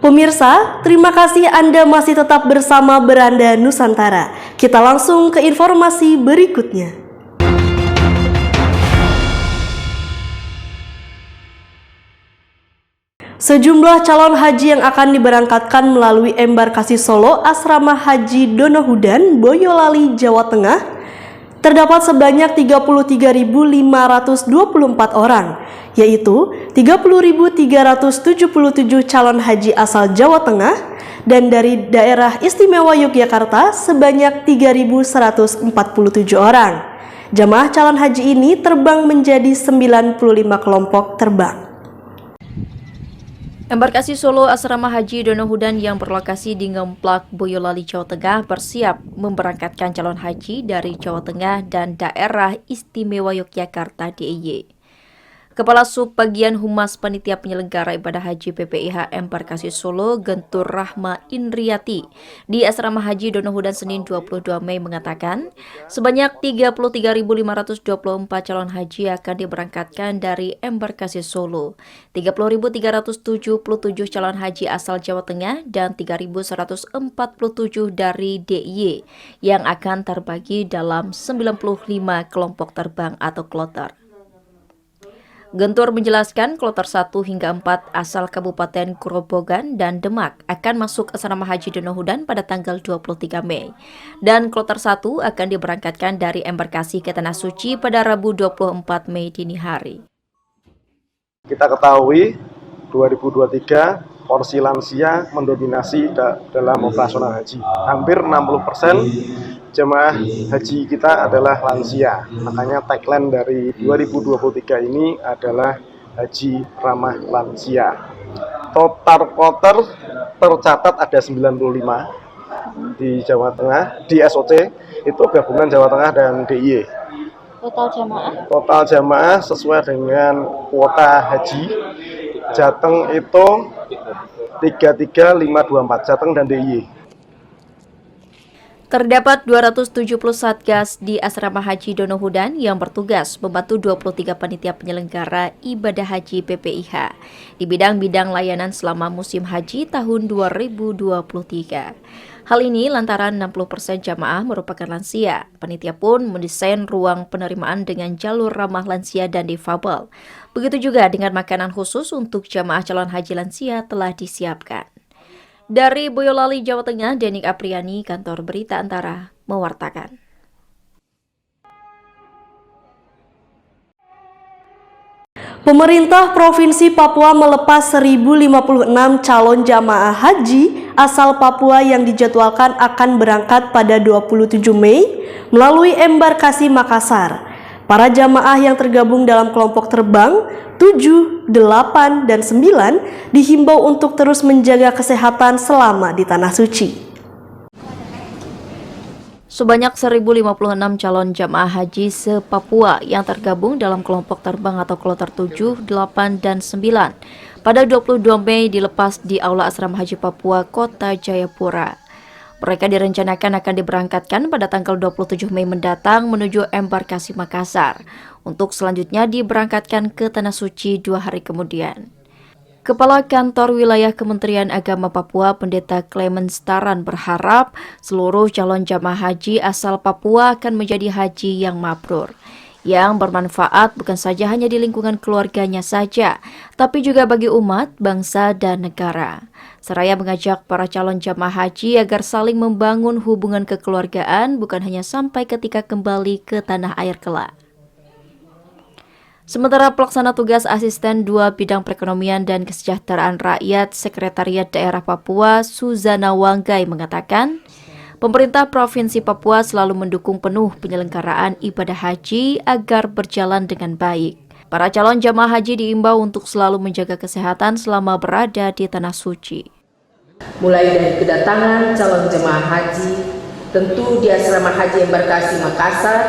Pemirsa, terima kasih Anda masih tetap bersama Beranda Nusantara. Kita langsung ke informasi berikutnya. Sejumlah calon haji yang akan diberangkatkan melalui embarkasi Solo Asrama Haji Donohudan, Boyolali, Jawa Tengah, terdapat sebanyak 33.524 orang, yaitu 30.377 calon haji asal Jawa Tengah dan dari daerah istimewa Yogyakarta sebanyak 3.147 orang. Jamaah calon haji ini terbang menjadi 95 kelompok terbang. Embarkasi Solo Asrama Haji Donohudan yang berlokasi di Ngemplak, Boyolali, Jawa Tengah bersiap memberangkatkan calon haji dari Jawa Tengah dan daerah istimewa Yogyakarta DIY. Kepala Sub Bagian Humas Panitia Penyelenggara Ibadah Haji PPIH Embarkasi Solo, Gentur Rahma Indriati, di Asrama Haji Donohudan Senin 22 Mei mengatakan, sebanyak 33.524 calon haji akan diberangkatkan dari Embarkasi Solo, 30.377 calon haji asal Jawa Tengah, dan 3.147 dari DIY yang akan terbagi dalam 95 kelompok terbang atau kloter. Gentur menjelaskan kloter 1 hingga 4 asal Kabupaten Grobogan dan Demak akan masuk Asrama Haji Donohudan pada tanggal 23 Mei. Dan kloter 1 akan diberangkatkan dari embarkasi ke Tanah Suci pada Rabu 24 Mei dini hari. Kita ketahui 2023 porsi lansia mendominasi dalam operasional haji. Hampir 60% jemaah haji kita adalah lansia. Makanya tagline dari 2023 ini adalah Haji Ramah Lansia. Total kloter tercatat ada 95 di Jawa Tengah, di SOC itu gabungan Jawa Tengah dan DIY. Total jamaah sesuai dengan kuota haji Jateng itu 33524, Jateng dan DIY. Terdapat 270 satgas di Asrama Haji Donohudan yang bertugas membantu 23 panitia penyelenggara ibadah haji PPIH di bidang-bidang layanan selama musim haji tahun 2023. Hal ini lantaran 60% jamaah merupakan lansia. Panitia pun mendesain ruang penerimaan dengan jalur ramah lansia dan difabel. Begitu juga dengan makanan khusus untuk jamaah calon haji lansia telah disiapkan. Dari Boyolali, Jawa Tengah, Denik Apriani, Kantor Berita Antara, mewartakan. Pemerintah Provinsi Papua melepas 1.056 calon jamaah haji asal Papua yang dijadwalkan akan berangkat pada 27 Mei melalui embarkasi Makassar. Para jamaah yang tergabung dalam kelompok terbang 7, 8, dan 9 dihimbau untuk terus menjaga kesehatan selama di Tanah Suci. Sebanyak 1.056 calon jamaah haji se-Papua yang tergabung dalam kelompok terbang atau kloter 7, 8, dan 9 pada 22 Mei dilepas di Aula Asrama Haji Papua, Kota Jayapura. Mereka direncanakan akan diberangkatkan pada tanggal 27 Mei mendatang menuju embarkasi Makassar untuk selanjutnya diberangkatkan ke Tanah Suci 2 hari kemudian. Kepala Kantor Wilayah Kementerian Agama Papua, Pendeta Clemens Taran berharap seluruh calon jamaah haji asal Papua akan menjadi haji yang mabrur, yang bermanfaat bukan saja hanya di lingkungan keluarganya saja, tapi juga bagi umat, bangsa, dan negara. Seraya mengajak para calon jamaah haji agar saling membangun hubungan kekeluargaan bukan hanya sampai ketika kembali ke tanah air kelak. Sementara pelaksana tugas asisten 2 bidang perekonomian dan kesejahteraan rakyat Sekretariat Daerah Papua, Suzana Wanggai mengatakan, pemerintah Provinsi Papua selalu mendukung penuh penyelenggaraan ibadah haji agar berjalan dengan baik. Para calon jamaah haji diimbau untuk selalu menjaga kesehatan selama berada di Tanah Suci. Mulai dari kedatangan calon jemaah haji, tentu di Asrama Haji Embarkasi Makassar,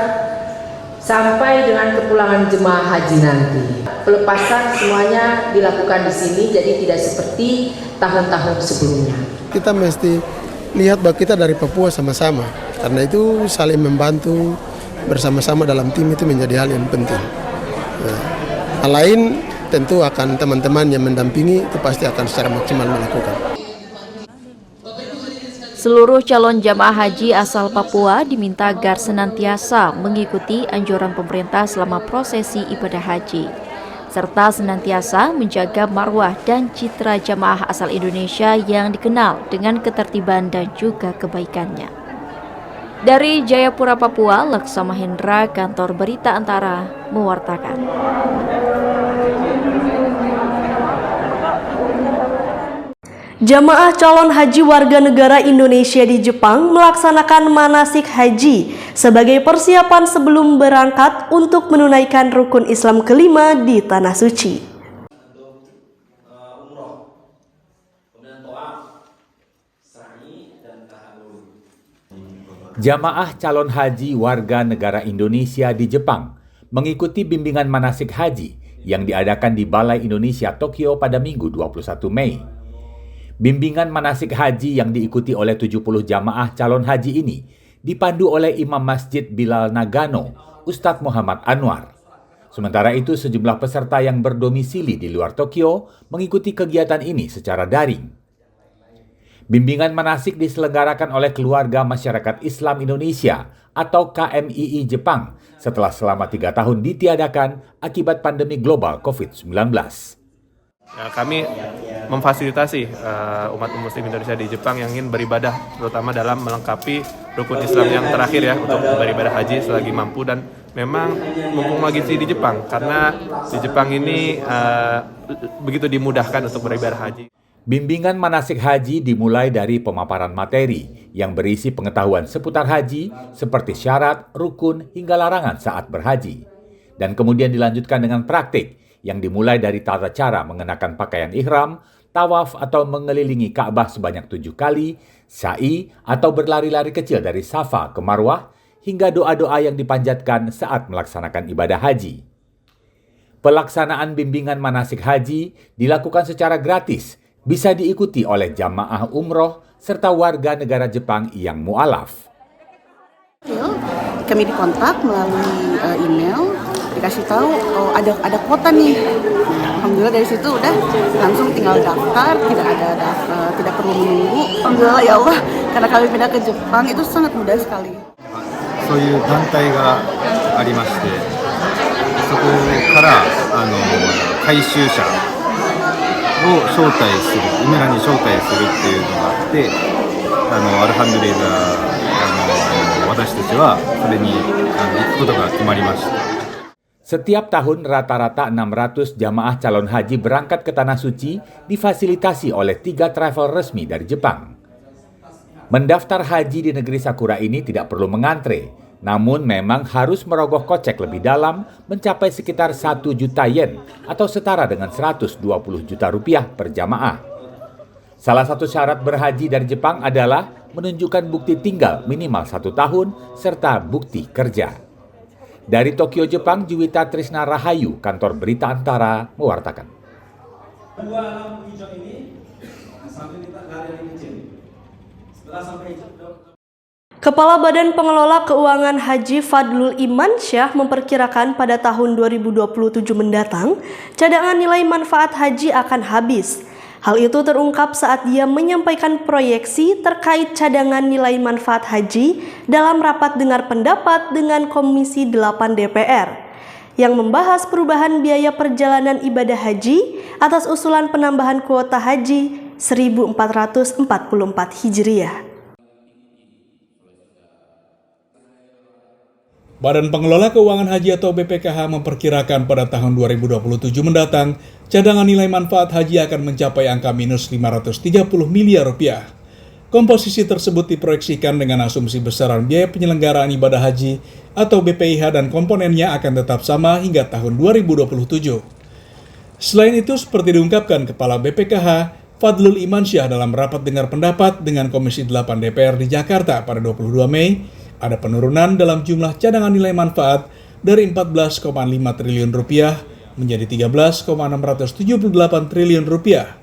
sampai dengan kepulangan jemaah haji nanti. Pelepasan semuanya dilakukan di sini, jadi tidak seperti tahun-tahun sebelumnya. Kita mesti lihat bahwa kita dari Papua sama-sama, karena itu saling membantu bersama-sama dalam tim itu menjadi hal yang penting. Hal lain tentu akan teman-teman yang mendampingi itu pasti akan secara maksimal melakukan. Seluruh calon jamaah haji asal Papua diminta agar senantiasa mengikuti anjuran pemerintah selama prosesi ibadah haji, serta senantiasa menjaga marwah dan citra jamaah asal Indonesia yang dikenal dengan ketertiban dan juga kebaikannya. Dari Jayapura, Papua, Laksa Mahendra, Kantor Berita Antara, mewartakan. Jamaah calon haji warga negara Indonesia di Jepang melaksanakan manasik haji sebagai persiapan sebelum berangkat untuk menunaikan rukun Islam kelima di Tanah Suci. Jamaah calon haji warga negara Indonesia di Jepang mengikuti bimbingan manasik haji yang diadakan di Balai Indonesia Tokyo pada Minggu 21 Mei. Bimbingan manasik haji yang diikuti oleh 70 jamaah calon haji ini dipandu oleh Imam Masjid Bilal Nagano, Ustadz Muhammad Anwar. Sementara itu sejumlah peserta yang berdomisili di luar Tokyo mengikuti kegiatan ini secara daring. Bimbingan manasik diselenggarakan oleh Keluarga Masyarakat Islam Indonesia atau KMII Jepang setelah selama 3 tahun ditiadakan akibat pandemi global COVID-19. Kami memfasilitasi umat muslim Indonesia di Jepang yang ingin beribadah, terutama dalam melengkapi rukun Islam yang terakhir ya untuk beribadah haji selagi mampu, dan memang mumpung lagi di Jepang karena di Jepang ini begitu dimudahkan untuk beribadah haji. Bimbingan manasik haji dimulai dari pemaparan materi yang berisi pengetahuan seputar haji seperti syarat, rukun, hingga larangan saat berhaji. Dan kemudian dilanjutkan dengan praktik yang dimulai dari tata cara mengenakan pakaian ihram, tawaf atau mengelilingi Ka'bah sebanyak 7 kali, sa'i atau berlari-lari kecil dari Safa ke Marwah, hingga doa-doa yang dipanjatkan saat melaksanakan ibadah haji. Pelaksanaan bimbingan manasik haji dilakukan secara gratis, bisa diikuti oleh jamaah umroh serta warga negara Jepang yang mu'alaf. Kami dikontak melalui email, dikasih tahu ada kuota nih. Alhamdulillah dari situ udah langsung tinggal daftar, tidak perlu menunggu. Alhamdulillah ya Allah, karena kami pindah ke Jepang itu sangat mudah sekali. そういう団体がありまして、そこから回収者を招待する、イメラに招待するっていうのがあって、アルハンドリラ私たちはそれに行くことが決まりました。Setiap tahun rata-rata 600 jamaah calon haji berangkat ke Tanah Suci difasilitasi oleh 3 travel resmi dari Jepang. Mendaftar haji di negeri Sakura ini tidak perlu mengantre, namun memang harus merogoh kocek lebih dalam mencapai sekitar 1 juta yen atau setara dengan 120 juta rupiah per jamaah. Salah satu syarat berhaji dari Jepang adalah menunjukkan bukti tinggal minimal 1 tahun serta bukti kerja. Dari Tokyo, Jepang, Juwita Trisna Rahayu, Kantor Berita Antara, mewartakan. Kepala Badan Pengelola Keuangan Haji Fadlul Imansyah memperkirakan pada tahun 2027 mendatang, cadangan nilai manfaat haji akan habis. Hal itu terungkap saat dia menyampaikan proyeksi terkait cadangan nilai manfaat haji dalam rapat dengar pendapat dengan Komisi 8 DPR yang membahas perubahan biaya perjalanan ibadah haji atas usulan penambahan kuota haji 1444 Hijriah. Badan Pengelola Keuangan Haji atau BPKH memperkirakan pada tahun 2027 mendatang, cadangan nilai manfaat haji akan mencapai angka minus 530 miliar rupiah. Komposisi tersebut diproyeksikan dengan asumsi besaran biaya penyelenggaraan ibadah haji atau BPIH dan komponennya akan tetap sama hingga tahun 2027. Selain itu, seperti diungkapkan Kepala BPKH, Fadlul Imansyah dalam rapat dengar pendapat dengan Komisi 8 DPR di Jakarta pada 22 Mei, ada penurunan dalam jumlah cadangan nilai manfaat dari 14,5 triliun rupiah menjadi 13,678 triliun rupiah.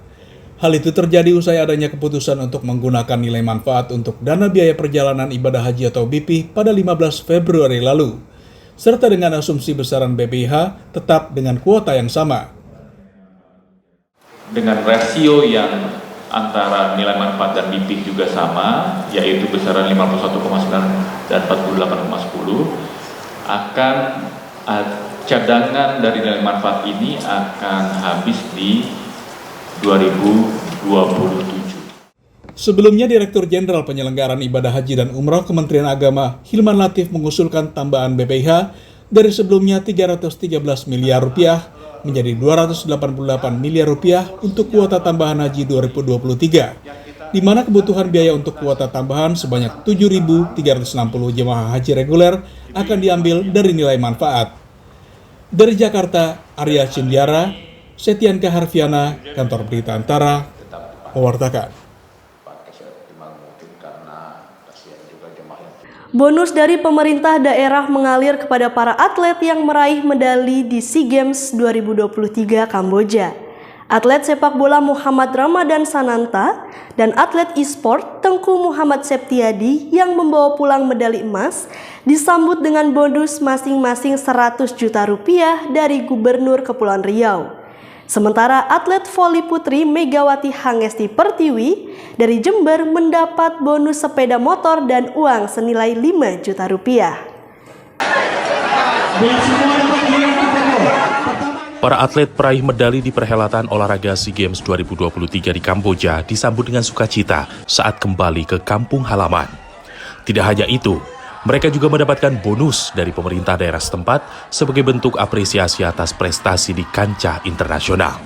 Hal itu terjadi usai adanya keputusan untuk menggunakan nilai manfaat untuk dana biaya perjalanan ibadah haji atau BP pada 15 Februari lalu, serta dengan asumsi besaran BPIH tetap dengan kuota yang sama. Dengan rasio yang antara nilai manfaat dan BIPIK juga sama, yaitu besaran 51,9 dan 48,10, akan cadangan dari nilai manfaat ini akan habis di 2027. Sebelumnya, Direktur Jenderal Penyelenggaraan Ibadah Haji dan Umroh Kementerian Agama Hilman Latif mengusulkan tambahan BPIH dari sebelumnya 313 miliar rupiah menjadi 288 miliar rupiah untuk kuota tambahan haji 2023, di mana kebutuhan biaya untuk kuota tambahan sebanyak 7.360 jemaah haji reguler akan diambil dari nilai manfaat. Dari Jakarta, Arya Cindiara, Setianka Harfiana, Kantor Berita Antara, mewartakan. Bonus dari pemerintah daerah mengalir kepada para atlet yang meraih medali di SEA Games 2023 Kamboja. Atlet sepak bola Muhammad Ramadan Sananta dan atlet e-sport Tengku Muhammad Septiadi yang membawa pulang medali emas disambut dengan bonus masing-masing 100 juta rupiah dari Gubernur Kepulauan Riau. Sementara atlet voli putri Megawati Hangesti Pertiwi dari Jember mendapat bonus sepeda motor dan uang senilai 5 juta rupiah. Para atlet peraih medali di perhelatan olahraga SEA Games 2023 di Kamboja disambut dengan sukacita saat kembali ke kampung halaman. Tidak hanya itu, mereka juga mendapatkan bonus dari pemerintah daerah setempat sebagai bentuk apresiasi atas prestasi di kancah internasional.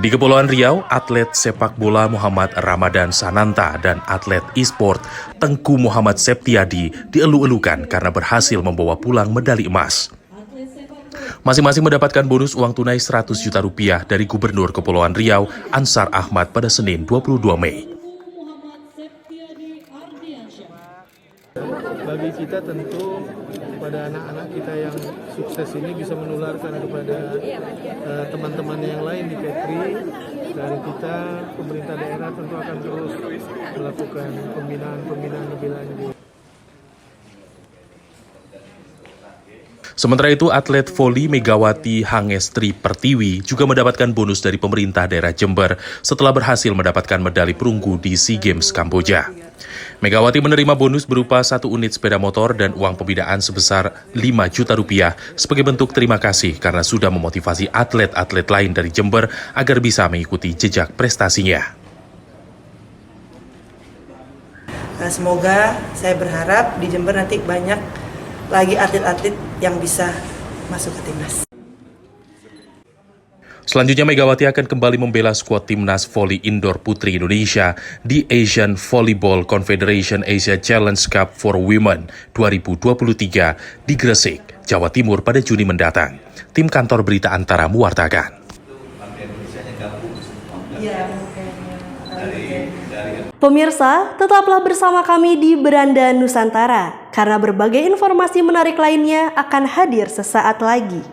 Di Kepulauan Riau, atlet sepak bola Muhammad Ramadan Sananta dan atlet e-sport Tengku Muhammad Septiadi dielu-elukan karena berhasil membawa pulang medali emas. Masing-masing mendapatkan bonus uang tunai 100 juta rupiah dari Gubernur Kepulauan Riau, Ansar Ahmad pada Senin 22 Mei. Bagi kita tentu pada anak-anak kita yang sukses ini bisa menularkan kepada teman-teman yang lain di Kepri, dan kita pemerintah daerah tentu akan terus melakukan pembinaan lebih lanjut. Sementara itu, atlet voli Megawati Hangesti Pertiwi juga mendapatkan bonus dari pemerintah daerah Jember setelah berhasil mendapatkan medali perunggu di SEA Games Kamboja. Megawati menerima bonus berupa 1 unit sepeda motor dan uang pembinaan sebesar 5 juta rupiah sebagai bentuk terima kasih karena sudah memotivasi atlet-atlet lain dari Jember agar bisa mengikuti jejak prestasinya. Semoga, saya berharap di Jember nanti banyak lagi atlet-atlet yang bisa masuk ke timnas. Selanjutnya, Megawati akan kembali membela skuad timnas voli indoor putri Indonesia di Asian Volleyball Confederation Asia Challenge Cup for Women 2023 di Gresik, Jawa Timur pada Juni mendatang. Tim Kantor Berita Antara mewartakan. Pemirsa, tetaplah bersama kami di Beranda Nusantara, karena berbagai informasi menarik lainnya akan hadir sesaat lagi.